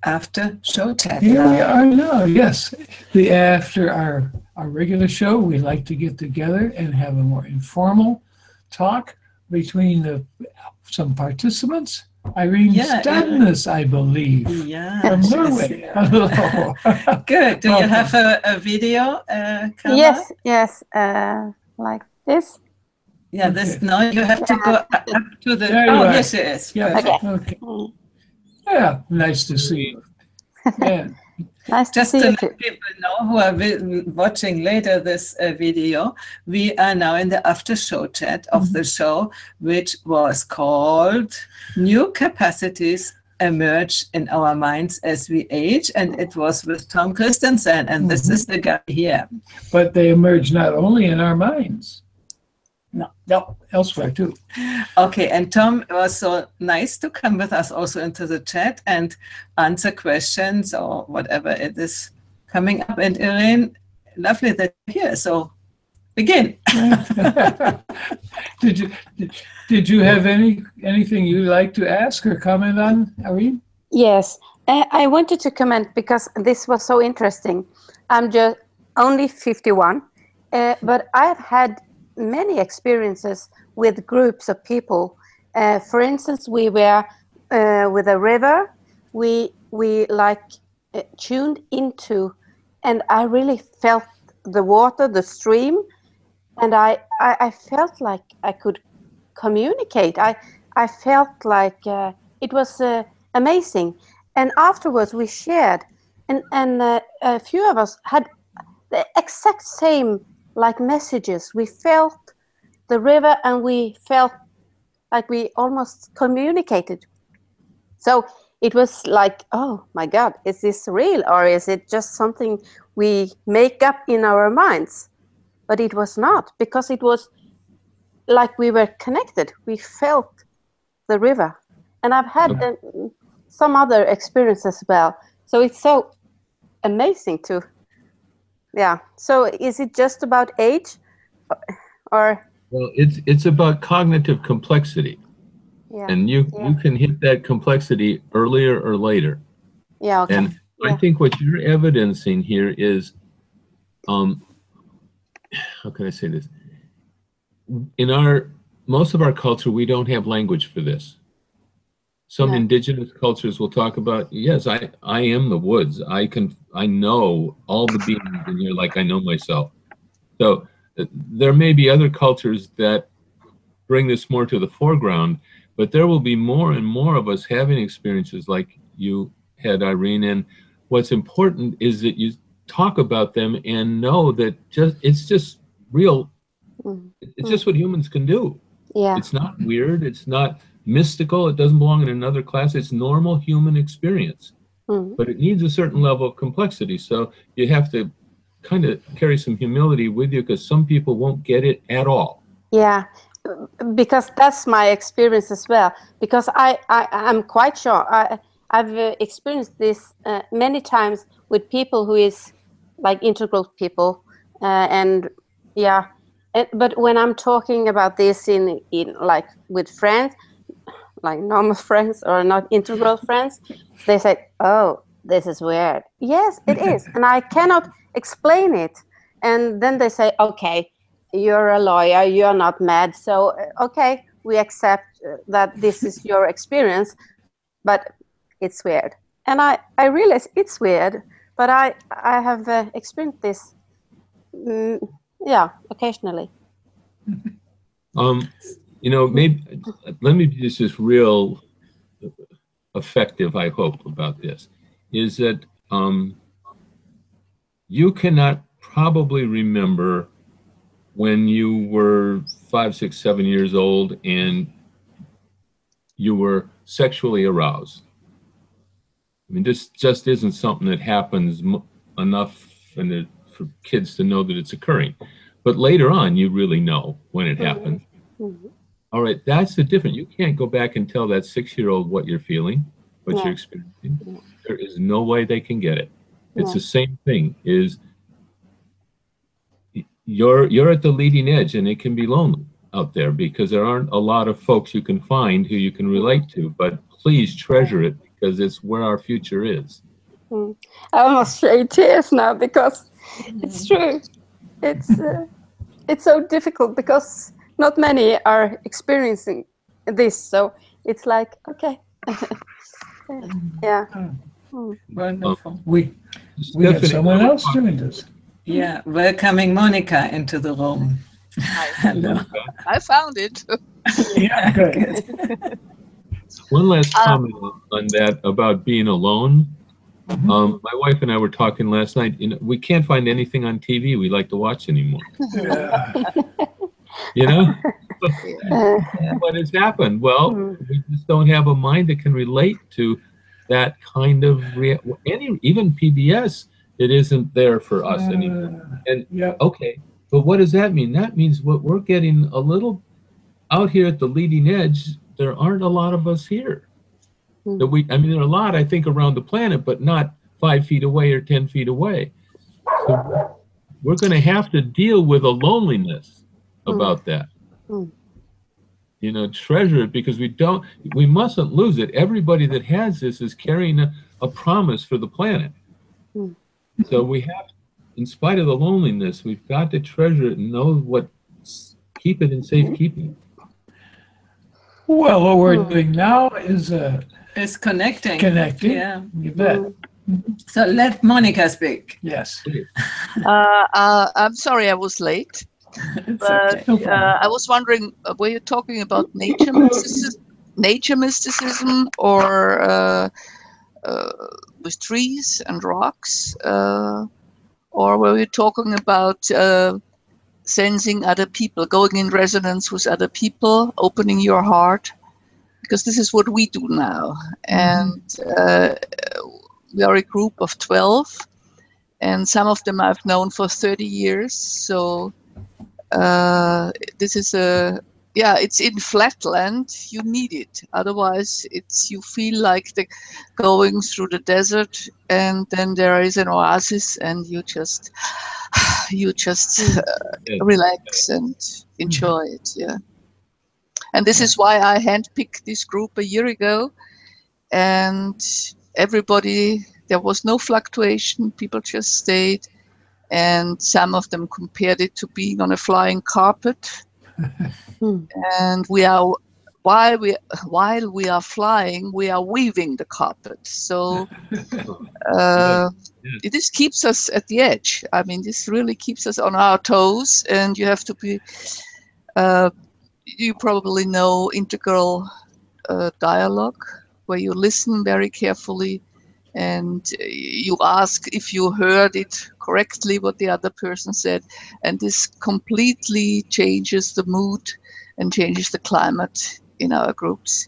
after show chat. Here we are now, yes. After our regular show, we like to get together and have a more informal talk between some participants. Irene Stadness, I believe, from Norway. Hello. Good. Do you have a video, Carla? Yes, like this. Yeah, this. No, you have to go up to the. Yes, it is. Yeah. Okay. Yeah, nice to see you. Yeah. Nice to see you too. Just to let people know who are watching later this video, we are now in the after show chat of the show, which was called New Capacities Emerge in Our Minds as We Age, and it was with Tom Christensen, and this is the guy here. But they emerge not only in our minds. No, elsewhere too. Okay, and Tom was so nice to come with us also into the chat and answer questions or whatever it is coming up. And Irene, lovely that you're here. So begin. Did you have anything you'd like to ask or comment on, Irene? Yes, I wanted to comment because this was so interesting. I'm just only 51, but I've had many experiences with groups of people. For instance, we were with a river. We like tuned into, and I really felt the water, the stream, and I felt like I could communicate. I felt like it was amazing. And afterwards we shared, and a few of us had the exact same like messages. We felt the river and we felt like we almost communicated. So it was like, oh my God, is this real or is it just something we make up in our minds? But it was not, because it was like we were connected. We felt the river. And I've had some other experience as well. So it's so amazing to, So is it just about age or? Well, it's about cognitive complexity. Yeah. And you can hit that complexity earlier or later. Yeah, okay. And I think what you're evidencing here is, how can I say this? In most of our culture, we don't have language for this. Some indigenous cultures will talk about, yes, I am the woods. I know all the beings in here like I know myself. So there may be other cultures that bring this more to the foreground, but there will be more and more of us having experiences like you had, Irene. And what's important is that you talk about them and know that it's just real. It's just what humans can do. Yeah. It's not weird. It's not mystical. It doesn't belong in another class. It's normal human experience. But it needs a certain level of complexity. So you have to kind of carry some humility with you, because some people won't get it at all. Yeah, because that's my experience as well. Because I'm quite sure I've experienced this many times with people who is like integral people, but when I'm talking about this in like with friends, like normal friends or not integral friends, they say, "Oh, this is weird." Yes, it is, and I cannot explain it. And then they say, "Okay, you're a lawyer, you're not mad, so okay, we accept that this is your experience, but it's weird." And I realize it's weird, but I have experienced this, occasionally. Maybe let me be just real effective, I hope, about this, is that you cannot probably remember when you were 5, 6, 7 years old and you were sexually aroused. I mean, this just isn't something that happens enough for kids to know that it's occurring. But later on, you really know when it happens. All right, that's the difference. You can't go back and tell that 6-year-old what you're feeling, what you're experiencing. There is no way they can get it. It's the same thing. Is you're at the leading edge, and it can be lonely out there because there aren't a lot of folks you can find who you can relate to. But please treasure it, because it's where our future is. I almost shed tears now because it's true. It's so difficult because not many are experiencing this. So it's like, okay. Yeah. Wonderful. We have someone else joined us. Yeah, welcoming Monica into the room. Hello. I found it. Yeah, good. One last comment on that about being alone. My wife and I were talking last night. We can't find anything on TV we like to watch anymore. You know, what has happened? Well, we just don't have a mind that can relate to that kind of even PBS. It isn't there for us anymore. And okay, but what does that mean? That means what we're getting a little out here at the leading edge. There aren't a lot of us here. That I mean, there are a lot, I think, around the planet, but not 5 feet away or 10 feet away. So we're going to have to deal with a loneliness about that. You know, treasure it, because we mustn't lose it. Everybody that has this is carrying a promise for the planet. So we have, in spite of the loneliness, we've got to treasure it and know keep it in safekeeping. Well, what we're doing now is Connecting. connecting. Yeah. You bet. So let Monica speak. Yes. I'm sorry I was late, but okay. I was wondering, were you talking about nature mysticism, or with trees and rocks, or were you talking about sensing other people, going in resonance with other people, opening your heart? Because this is what we do now. And we are a group of 12, and some of them I've known for 30 years. So this is it's in flatland. You need it. Otherwise, you feel like going through the desert, and then there is an oasis, and you just relax and enjoy it. Yeah. And this is why I handpicked this group a year ago, and everybody, there was no fluctuation. People just stayed, and some of them compared it to being on a flying carpet. And while we are flying, we are weaving the carpet. So this keeps us at the edge. I mean, this really keeps us on our toes, and you have to be. You probably know integral dialogue, where you listen very carefully and you ask if you heard it correctly, what the other person said. And this completely changes the mood and changes the climate in our groups.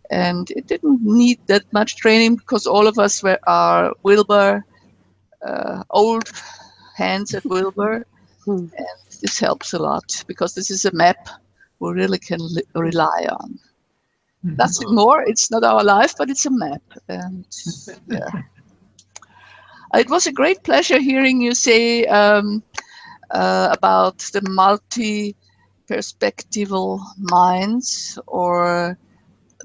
And it didn't need that much training, because all of us are Wilbur, old hands at Wilbur. And this helps a lot, because this is a map we really can rely on. Nothing more. It's not our life, but it's a map. And yeah, it was a great pleasure hearing you say about the multi-perspectival minds, or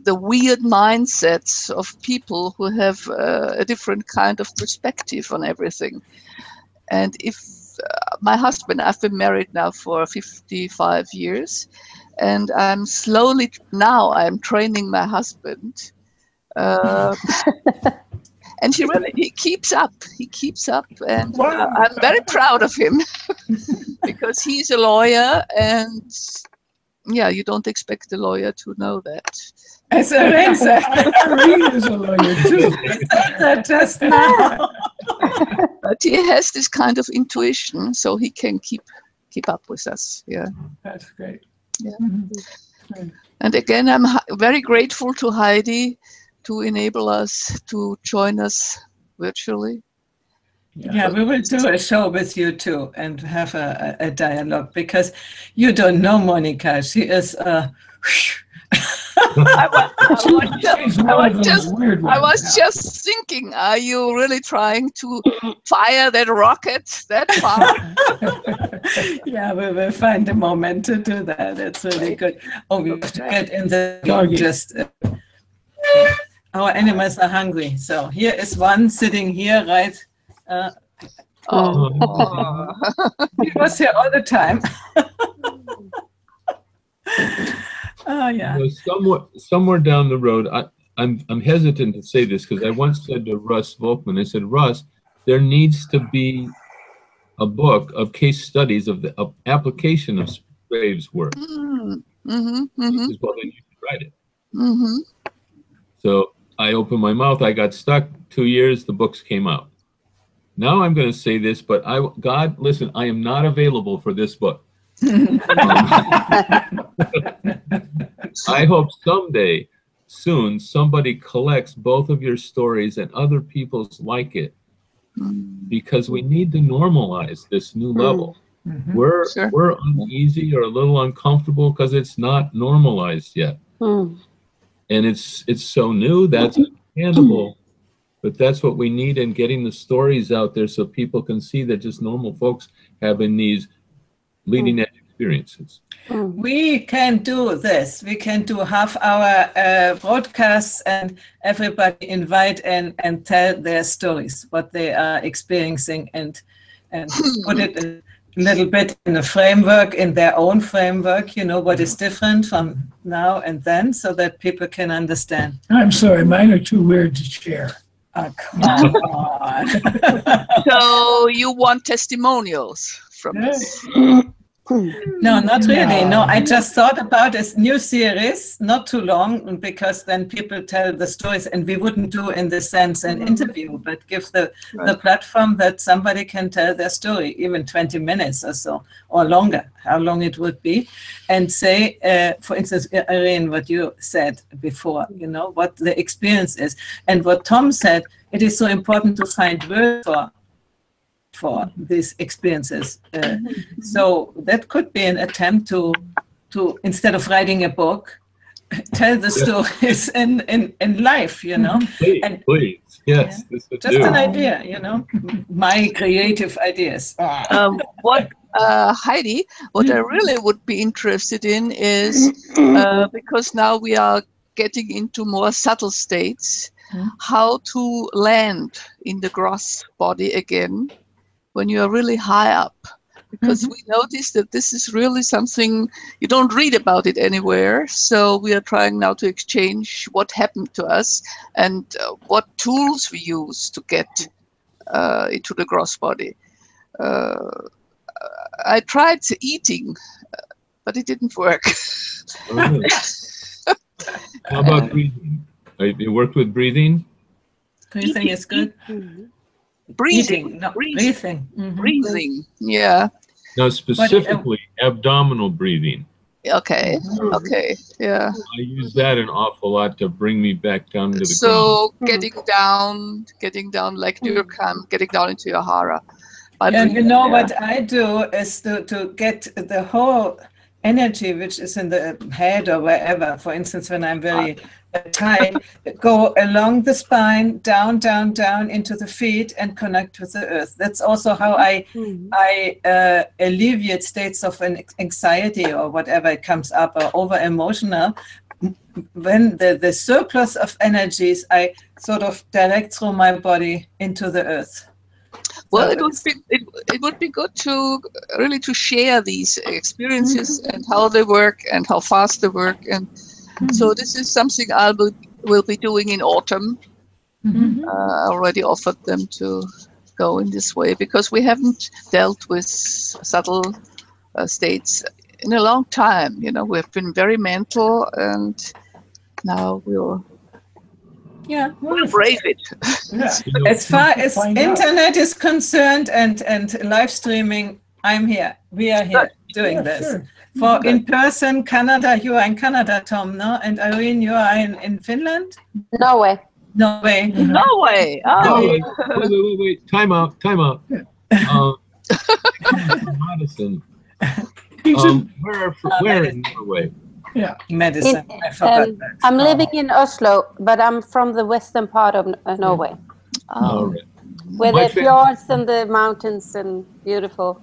the weird mindsets of people who have a different kind of perspective on everything. And if my husband, I've been married now for 55 years, and I'm I'm training my husband. And he keeps up. He keeps up, and I'm very proud of him because he's a lawyer, and you don't expect a lawyer to know that. As a racer, Irene is a lawyer too. that just now. But he has this kind of intuition, so he can keep up with us. Yeah, That's great. Yeah. And again, I'm very grateful to Heidi to enable us to join us virtually. Yeah, we will do a show with you too and have a dialogue, because you don't know Monica. She is I was just thinking, are you really trying to fire that rocket that far? Yeah, we will find a moment to do that. It's really good. Oh, we have to get in the just Our animals are hungry. So here is one sitting here, right? Oh. He was here all the time. Oh yeah. You know, somewhere down the road, I'm hesitant to say this because I once said to Russ Volkman, I said, Russ, there needs to be a book of case studies of the application of Graves' work. Mm-hmm. He says, well, then you can write it. Mm-hmm. So I opened my mouth. I got stuck. 2 years, the books came out. Now I'm going to say this, but God, listen, I am not available for this book. I hope someday, soon, somebody collects both of your stories and other people's like it, because we need to normalize this new level. Mhm. We're uneasy or a little uncomfortable because it's not normalized yet, and it's so new. That's understandable, but that's what we need in getting the stories out there so people can see that just normal folks having these leading edge experiences. We can do this. We can do half-hour broadcasts and everybody invite and tell their stories, what they are experiencing, and put it a little bit in a framework, in their own framework, you know, what is different from now and then, so that people can understand. I'm sorry, mine are too weird to share. Oh, come on. So you want testimonials from this? No, not really. No, I just thought about a new series, not too long, because then people tell the stories, and we wouldn't do in the sense an interview, but give the platform that somebody can tell their story, even 20 minutes or so, or longer, how long it would be, and say, for instance, Irene, what you said before, you know, what the experience is. And what Tom said, it is so important to find words for these experiences. So that could be an attempt to instead of writing a book, tell the stories in life, you know. Please, yes. Just an idea, you know, my creative ideas. Heidi, what I really would be interested in is, because now we are getting into more subtle states, how to land in the gross body again when you are really high up, because we notice that this is really something you don't read about it anywhere. So we are trying now to exchange what happened to us and what tools we use to get into the gross body. I tried eating, but it didn't work. How about breathing? You worked with breathing? Breathing is good. Breathing, breathing, yeah. Now specifically abdominal breathing. Okay, okay, yeah. I use that an awful lot to bring me back down to the ground. So getting down like Durkheim, getting down into your hara. And you know what I do is to get the whole energy which is in the head or wherever. For instance, when I'm very tight, go along the spine, down, down, down into the feet and connect with the earth. That's also how I alleviate states of anxiety or whatever it comes up, or over emotional. When the surplus of energies, I sort of direct through my body into the earth. Well, it would be good to really to share these experiences and how they work and how fast they work, and so this is something I will be doing in autumn. I already offered them to go in this way because we haven't dealt with subtle states in a long time. You know, we've been very mental, and now we'll brave it. As far as internet is concerned and live streaming, I'm here. We are here doing this. Sure. For in person, Canada, you are in Canada, Tom, no? And Irene, you are in Finland? Norway. Norway. Norway. Oh. Wait. Time out. Madison. Where in Norway? Yeah. Medicine. I forgot that. I'm living in Oslo, but I'm from the western part of Norway. All right. Where the fjords and the mountains and beautiful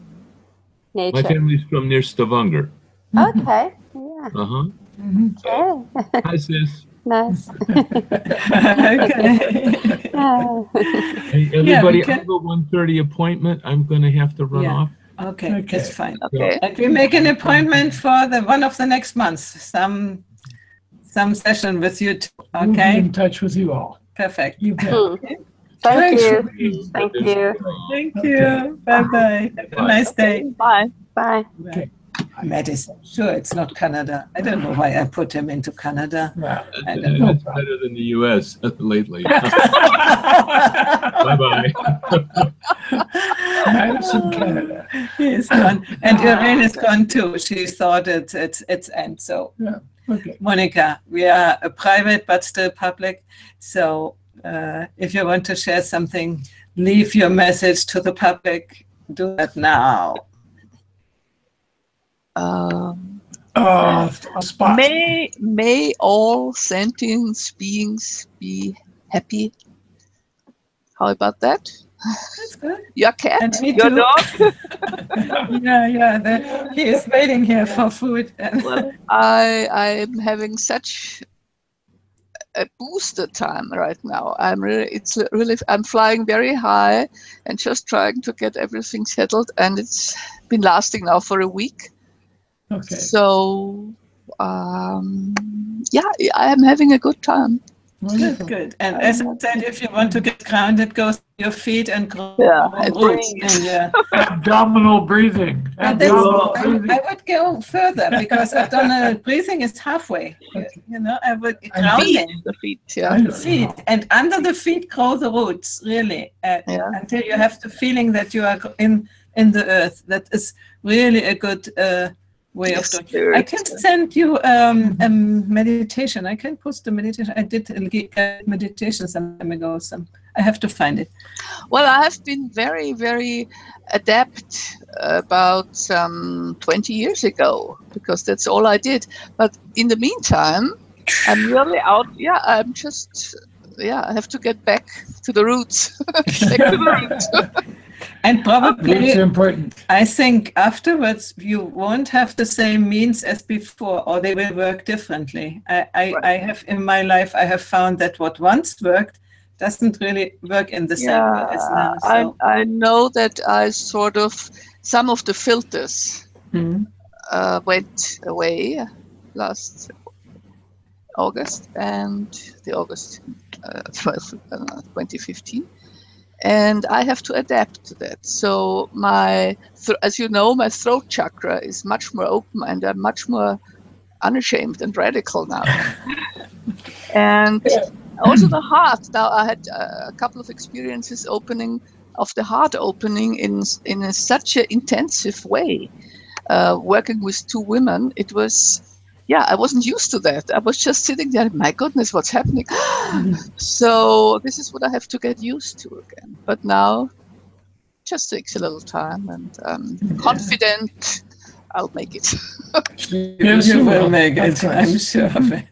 nature. My family's from near Stavanger. Okay. Yeah. Okay. Hi, sis. Nice. Okay. Hey, everybody, okay. I have a 1:30 appointment. I'm going to have to run Yeah. off. Okay, Okay. that's fine. Okay. And we make an appointment for the one of the next months, some session with you too. We'll be Okay, in touch with you all. perfect. You bet. Thank Thanks you. for being- Thank you. Thank Okay. you. Bye-bye. Have a nice day. Bye. Bye. Okay. Madison. Sure, it's not Canada. I don't know why I put him into Canada. Well, I don't know. It's better than the U.S. lately. Bye-bye. Madison, Canada. He's gone. And Irene is gone too. She thought it's end. So, Okay. Monica, we are a private but still public. So, if you want to share something, leave your message to the public. Do that now. Spot. May all sentient beings be happy. How about that? That's good. Your cat, And me your too. dog. He is waiting here for food. Well, I'm having such a booster time right now. I'm flying very high and just trying to get everything settled, and it's been lasting now for a week. Okay. So yeah, I am having a good time. Good, good. And as I said, if you want to get grounded, go to your feet and grow and roots. breathe. And, Abdominal breathing. and Abdominal I breathing. would go further because abdominal breathing is halfway. You know, I would grounding The feet, yeah. the feet, and under the feet grow the roots. Really, until you have the feeling that you are in the earth. That is really a good way of doing. I can send you a meditation. I can post the meditation. I did a meditation some time ago. I have to find it. Well, I have been very, very adept about 20 years ago, because that's all I did. But in the meantime, I'm really out. Yeah, I'm just, I have to get back to the roots. Back to the roots. And probably, It's important. I think afterwards you won't have the same means as before, or they will work differently. I have in my life, I have found that what once worked doesn't really work in the same way as now. So. I know that some of the filters went away last August, and the August 12th, 2015. And I have to adapt to that. So as you know, my throat chakra is much more open, and I'm much more unashamed and radical now. And also the heart. Now I had a couple of experiences of the heart opening in such an intensive way. Working with two women, it was, I wasn't used to that. I was just sitting there, my goodness, what's happening? So this is what I have to get used to again. But now, just takes a little time, and I'm confident I'll make it. Yes, you will make it, Of course. I'm sure of it.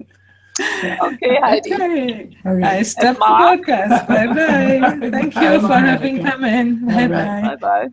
Okay, Heidi. Okay. Okay. I stop the Mark. podcast. Bye-bye. Thank you for having come in. Bye-bye. Bye-bye. Bye-bye.